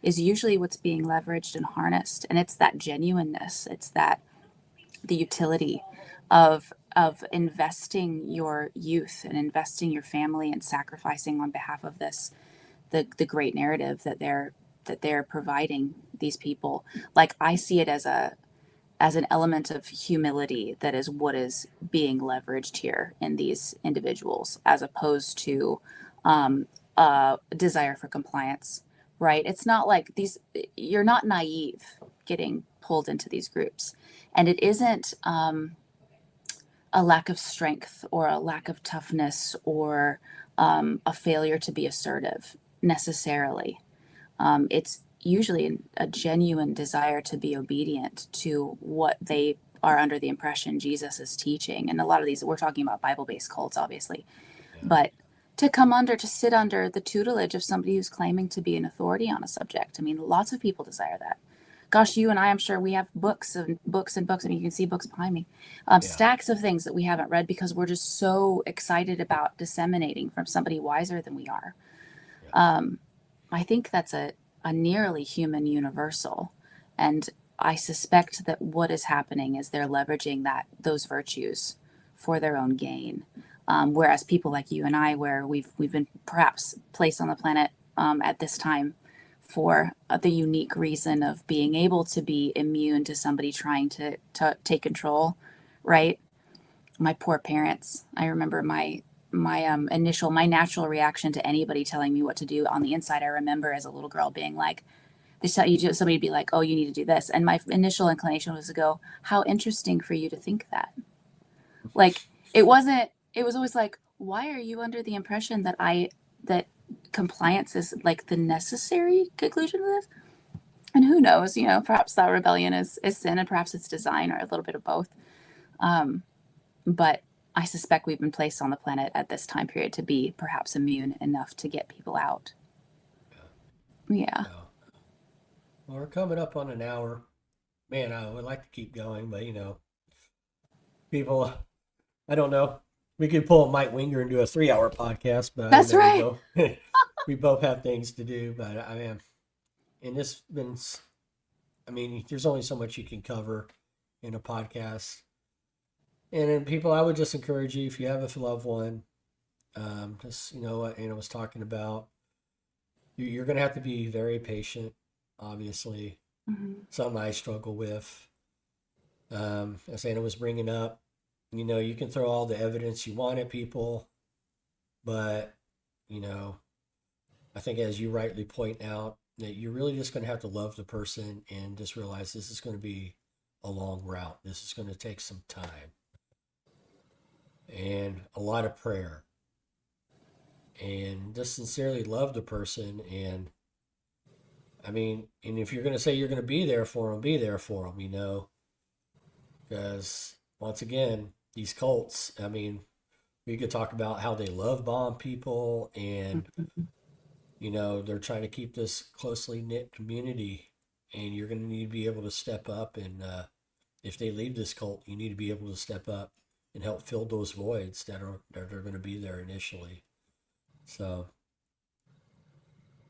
is usually what's being leveraged and harnessed. And it's that genuineness, it's that the utility of investing your youth and investing your family and sacrificing on behalf of this the great narrative that they're providing these people. Like, I see it as an element of humility that is what is being leveraged here in these individuals, as opposed to desire for compliance, right? It's not like you're not naive getting pulled into these groups. And it isn't a lack of strength or a lack of toughness or a failure to be assertive necessarily. It's usually a genuine desire to be obedient to what they are under the impression Jesus is teaching. And a lot of these, we're talking about Bible-based cults, obviously, Yeah, but to sit under the tutelage of somebody who's claiming to be an authority on a subject. I mean, lots of people desire that. Gosh, you and I'm sure we have books and books and books. I mean, you can see books behind me, yeah, stacks of things that we haven't read because we're just so excited about disseminating from somebody wiser than we are. yeah. I think that's a nearly human universal. And I suspect that what is happening is they're leveraging those virtues for their own gain. Whereas people like you and I, where we've been perhaps placed on the planet at this time for the unique reason of being able to be immune to somebody trying to take control, right? My poor parents. I remember my natural reaction to anybody telling me what to do on the inside. I remember as a little girl being like, they tell you somebody would be like, "Oh, you need to do this," and my initial inclination was to go, "How interesting for you to think that." Like, it wasn't. It was always like, "Why are you under the impression that compliance is like the necessary conclusion to this?" And who knows? Perhaps that rebellion is sin, and perhaps it's design, or a little bit of both. But I suspect we've been placed on the planet at this time period to be perhaps immune enough to get people out. Yeah. Yeah. Well, we're coming up on an hour. Man, I would like to keep going, but people, I don't know. We could pull a Mike Winger and do a 3-hour podcast, but I That's know we right. both we both have things to do. But I mean, and this been, I mean, there's only so much you can cover in a podcast. And then people, I would just encourage you if you have a loved one, just what Anna was talking about. You're going to have to be very patient. Obviously, Mhm. something I struggle with. As Anna was bringing up, you can throw all the evidence you want at people, but you know, I think as you rightly point out, that you're really just going to have to love the person and just realize this is going to be a long route. This is going to take some time and a lot of prayer and just sincerely love the person. And I mean, and if you're going to say you're going to be there for them, because once again, these cults, I mean, we could talk about how they love bomb people and, they're trying to keep this closely knit community, and you're going to need to be able to step up. And if they leave this cult, you need to be able to step up and help fill those voids that are going to be there initially. So,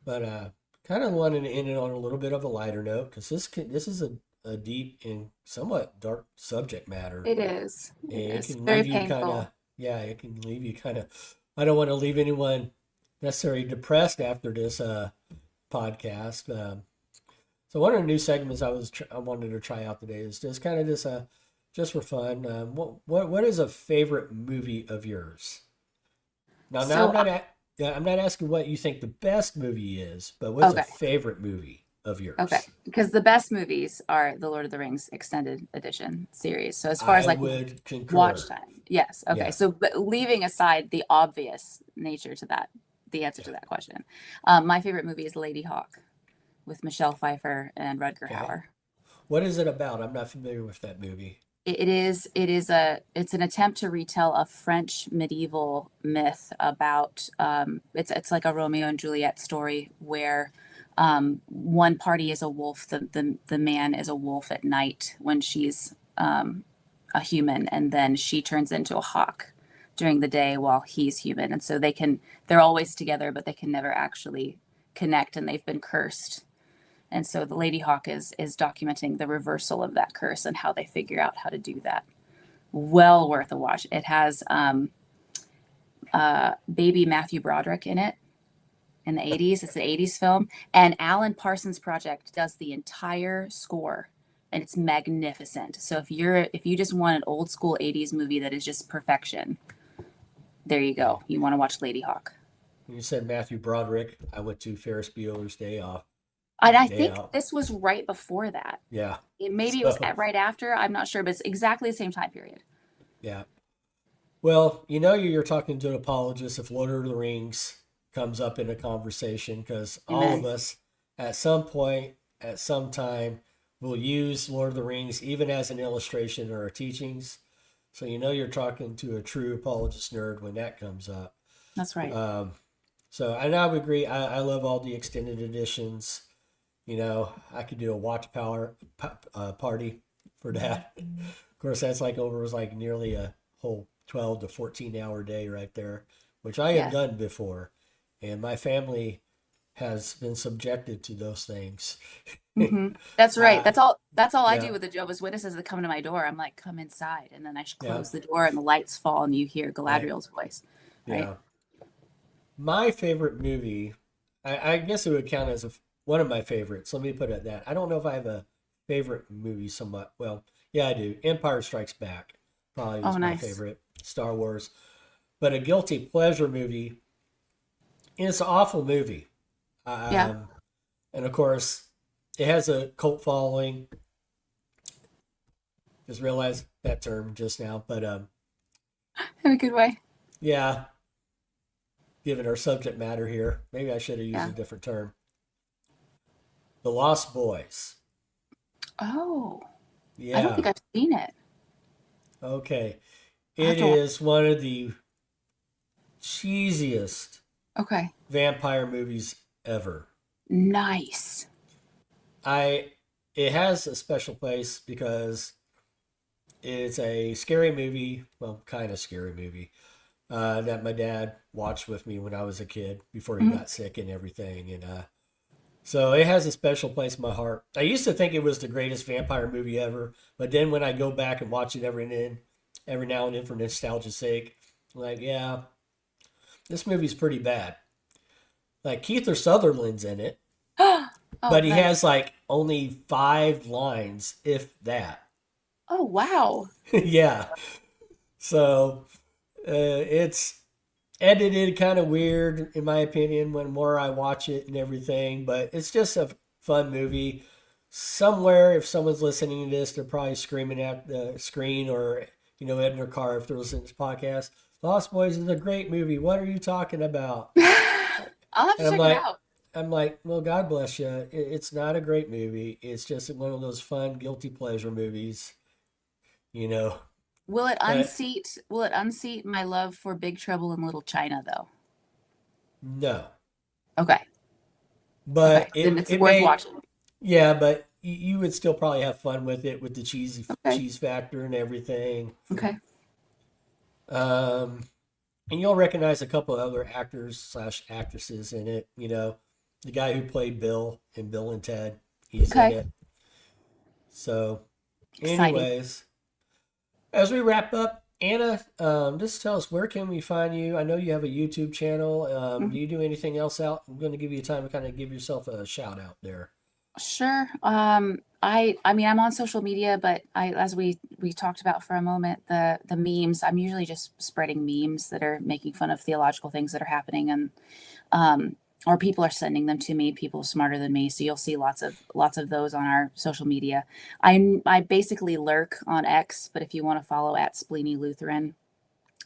but kind of wanted to end it on a little bit of a lighter note because this is a deep and somewhat dark subject matter. It is. It can very leave you kind painful. of, yeah, it can leave you kind of, I don't want to leave anyone necessarily depressed after this podcast. So one of the new segments I wanted to try out today is just kind of this, just for fun. What is a favorite movie of yours? Now, So, I'm not asking what you think the best movie is, but what's a okay. favorite movie of Okay. yours? Because the best movies are the Lord of the Rings extended edition series. So as far as I like would concur. watch time, yes. Okay. Yeah. So but leaving aside the obvious nature to that, the answer to that question, my favorite movie is Lady Hawk with Michelle Pfeiffer and Rutger Okay. Hauer. What is it about? I'm not familiar with that movie. It's an attempt to retell a French medieval myth about it's like a Romeo and Juliet story where one party is a wolf, the man is a wolf at night when she's a human, and then she turns into a hawk during the day while he's human, and so they're always together, but they can never actually connect, and they've been cursed. And so the Lady Hawk is documenting the reversal of that curse and how they figure out how to do that. Well worth a watch. It has baby Matthew Broderick in it in the 80s. It's an 80s film. And Alan Parsons Project does the entire score, and it's magnificent. So if you just want an old school 80s movie that is just perfection, there you go. You want to watch Lady Hawk. When you said Matthew Broderick, I went to Ferris Bueller's Day Off. And I Day think Out. this was right before that. Yeah. Maybe it was So, right after. I'm not sure, but it's exactly the same time period. yeah. Well, you're talking to an apologist if Lord of the Rings comes up in a conversation because all of Amen. us at some point, at some time, will use Lord of the Rings even as an illustration in our teachings. So you're talking to a true apologist nerd when that comes up. That's right. So I would agree. I love all the extended editions. I could do a watch party for that. Of course, that's was like nearly a whole 12 to 14-hour day right there, which I have Yes. done before. And my family has been subjected to those things. That's right. uh, That's all I do yeah, with the Jehovah's Witnesses that come to my door. I'm like, come inside, and then I yeah, close the door, and the lights fall, and you hear right, Galadriel's voice. Right? yeah. My favorite movie, I guess it would count as one of my favorites. Let me put it at that. I don't know if I have a favorite movie somewhat. Well, yeah, I do. Empire Strikes Back probably Oh, was my nice. favorite. Star Wars. But a guilty pleasure movie, and it's an awful movie. Yeah. Um, and of course, it has a cult following. Just realized that term just now. But In a good way. yeah, given our subject matter here, maybe I should have used Yeah. a different term. The Lost Boys. Oh, I don't think Yeah. I've seen it. Okay. I have It to watch. is one of the cheesiest Okay. vampire movies ever. Nice. I it has a special place because it's a scary movie, well, kind of scary movie, that my dad watched with me when I was a kid before he Mhm. got sick and everything. And so it has a special place in my heart. I used to think it was the greatest vampire movie ever, but then when I go back and watch it every now and then for nostalgia's sake, I'm like, yeah, this movie's pretty bad. Like Keith Sutherland's in it, Oh, but he nice. has like only 5 lines, if that. Oh, wow. Yeah. So it's edited kind of weird, in my opinion, when more I watch it and everything, but it's just a fun movie. somewhere, if someone's listening to this, they're probably screaming at the screen or, in their car if they're listening to this podcast. Lost Boys is a great movie. What are you talking about? I'll have to And I'm check it like, out. well, God bless you. It's not a great movie. It's just one of those fun, guilty pleasure movies, you know. But Will it unseat my love for Big Trouble in Little China though? no. Okay. Okay. But Then it's it worth may, watching. yeah, but you would still probably have fun with it with the Okay. cheese factor and everything. Okay. Um, and you'll recognize a couple of other actors slash actresses in it. The guy who played Bill in Bill and Ted, he's in Okay. it. So, Exciting. anyways, as we wrap up, Anna, just tell us, where can we find you? I know you have a YouTube channel. Do you do anything else out? I'm going to give you time to kind of give yourself a shout out there. Sure. I mean, I'm on social media, but as we talked about for a moment, the memes, I'm usually just spreading memes that are making fun of theological things that are happening, and or people are sending them to me, people smarter than me. So you'll see lots of those on our social media. I basically lurk on X, but if you want to follow at Spleeny Lutheran,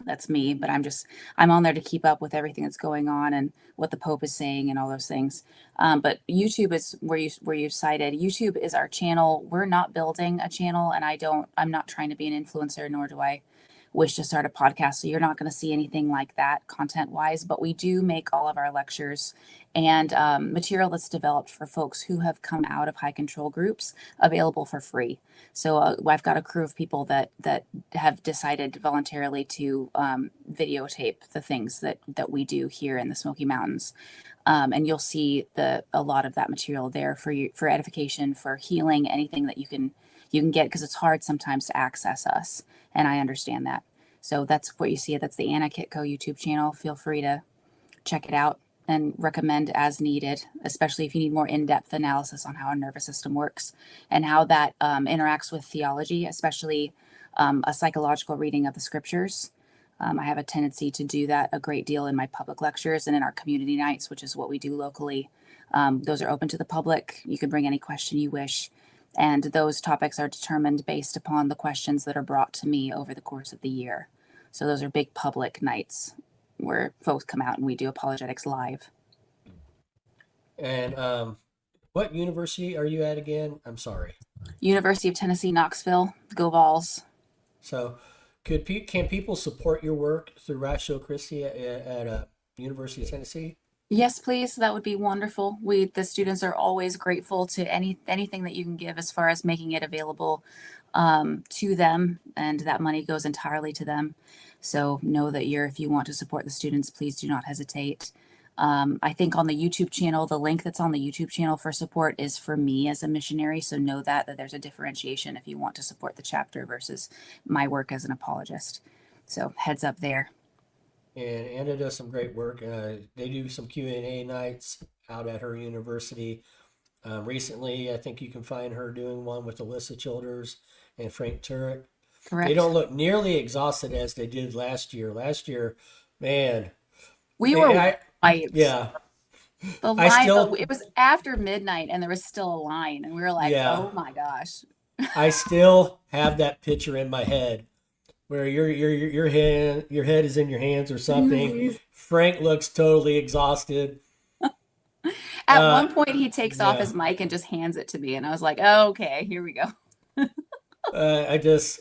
that's me. But I'm on there to keep up with everything that's going on and what the Pope is saying and all those things. But YouTube is where you cited. YouTube is our channel. We're not building a channel, and I'm not trying to be an influencer, nor do I wish to start a podcast. So you're not going to see anything like that content wise, but we do make all of our lectures and material that's developed for folks who have come out of high control groups available for free. So I've got a crew of people that have decided voluntarily to videotape the things that we do here in the Smoky Mountains. And you'll see a lot of that material there for you, for edification, for healing, anything that you can get, because it's hard sometimes to access us, and I understand that. So that's what you see. That's the Anna Kitko YouTube channel. Feel free to check it out and recommend as needed, especially if you need more in-depth analysis on how our nervous system works and how that interacts with theology, especially a psychological reading of the scriptures. I have a tendency to do that a great deal in my public lectures and in our community nights, which is what we do locally. Those are open to the public. You can bring any question you wish. And those topics are determined based upon the questions that are brought to me over the course of the year. So those are big public nights where folks come out and we do apologetics live. And what university are you at again? I'm sorry. University of Tennessee, Knoxville. Go Vols. So, can people support your work through Ratio Christi at University of Tennessee? Yes, please. That would be wonderful. The students are always grateful to anything that you can give as far as making it available to them, and that money goes entirely to them. So know that if you want to support the students, please do not hesitate. I think on the YouTube channel, the link that's on the YouTube channel for support is for me as a missionary. So know that there's a differentiation if you want to support the chapter versus my work as an apologist. So heads up there. And Anna does some great work. They do some Q&A nights out at her university. Recently, I think you can find her doing one with Alyssa Childers and Frank Turek. Correct. They don't look nearly exhausted as they did last year. Last year, man, we were wiped. Yeah. The line, it was after midnight and there was still a line, and we were like, Yeah. oh my gosh. I still have that picture in my head where your head is in your hands or something. Frank looks totally exhausted. At one point, he takes off his mic and just hands it to me, and I was like, oh, okay, here we go. I just,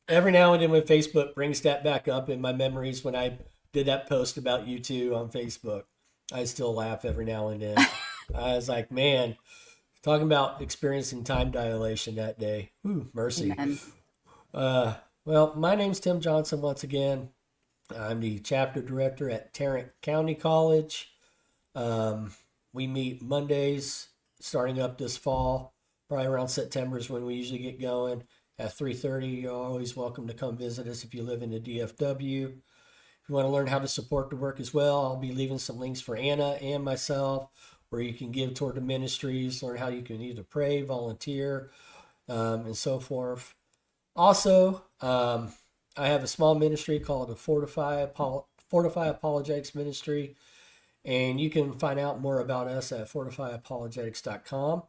every now and then when Facebook brings that back up in my memories when I did that post about you two on Facebook, I still laugh every now and then. I was like, man, talking about experiencing time dilation that day. Ooh, mercy. Well, my name's Tim Johnson once again. I'm the chapter director at Tarrant County College. We meet Mondays starting up this fall. Probably around September is when we usually get going at 3:30. You're always welcome to come visit us if you live in the DFW. If you want to learn how to support the work as well, I'll be leaving some links for Anna and myself where you can give toward the ministries, learn how you can either pray, volunteer, and so forth. Also, I have a small ministry called the Fortify Apologetics Ministry, and you can find out more about us at fortifyapologetics.com.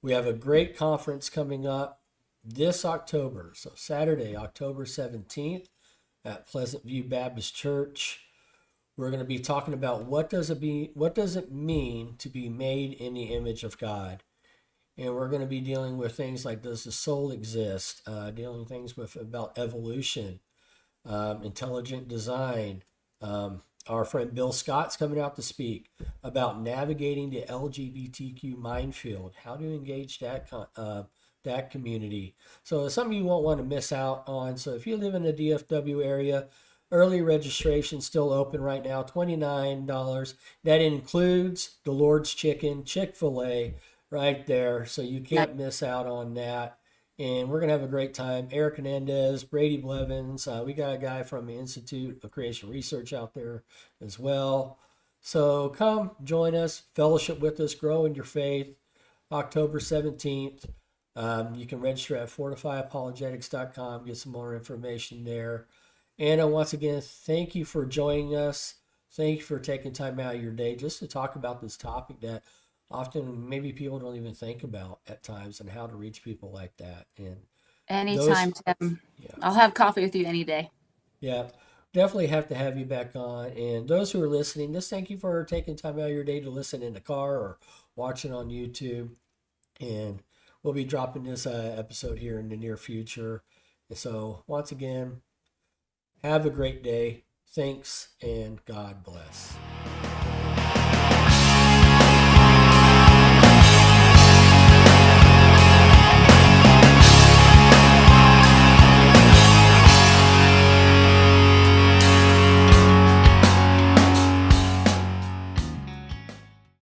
We have a great conference coming up this October. So Saturday, October 17th at Pleasant View Baptist Church. We're going to be talking about what does it mean to be made in the image of God. And we're going to be dealing with things like, does the soul exist? Dealing things with about evolution, intelligent design. Our friend Bill Scott's coming out to speak about navigating the LGBTQ minefield, how to engage that community. So it's something you won't want to miss out on. So if you live in the DFW area, early registration still open right now, $29. That includes the Lord's Chicken, Chick-fil-A right there. So you can't miss out on that. And we're going to have a great time. Eric Hernandez, Brady Blevins. We got a guy from the Institute of Creation Research out there as well. So come join us, fellowship with us, grow in your faith. October 17th. You can register at fortifyapologetics.com, get some more information there. Anna, once again, thank you for joining us. Thank you for taking time out of your day just to talk about this topic that often maybe people don't even think about at times, and how to reach people like that. And Anytime, Tim. Yeah. I'll have coffee with you any day. Yeah, definitely have to have you back on. And those who are listening, just thank you for taking time out of your day to listen in the car or watching on YouTube. And we'll be dropping this episode here in the near future. And so once again, have a great day. Thanks, and God bless.